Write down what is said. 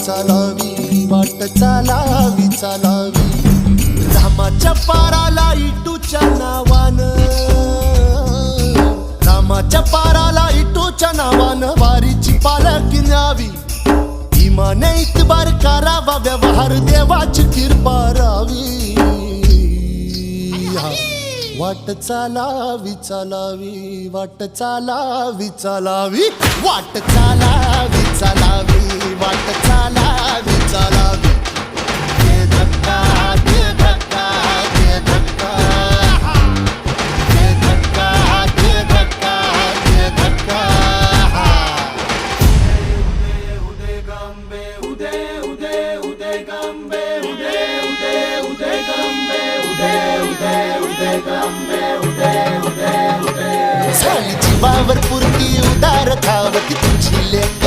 चालावी वाट चालावी चालावी रामाच्या पाराला इटूच्या नावानं रामाच्या पाराला इटूच्या नावानं वारीची पालखी न्यावी इमाने इतबार करावा व्यवहार देवाची कृपा रावी वाट चालावी चालावी वाट चालावी चालावी वाट चालावी चालावी वाट चालावी चालावी दे धक्का दे धक्का दे धक्का दे धक्का दे धक्का दे धक्का उदे गंबे उदे उदे उदे गंबे उदे उदे उदे गंबे उदे उदे उदे गंबे उदे उदे उदे झाली जीवावर पुरती उदार धावती तुझी लेक